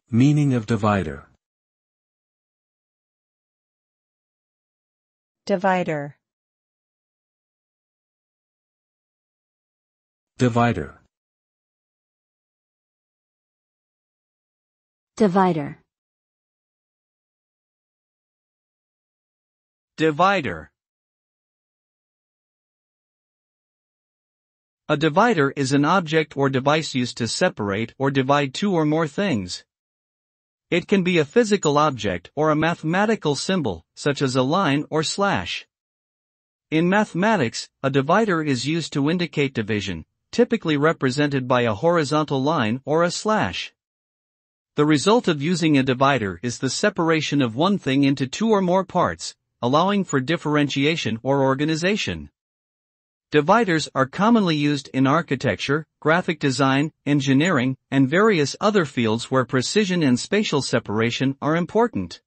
Meaning of divider. Divider. Divider. Divider. Divider. A divider is an object or device used to separate or divide two or more things. It can be a physical object or a mathematical symbol, such as a line or slash. In mathematics, a divider is used to indicate division, typically represented by a horizontal line or a slash. The result of using a divider is the separation of one thing into two or more parts, allowing for differentiation or organization. Dividers are commonly used in architecture, graphic design, engineering, and various other fields where precision and spatial separation are important.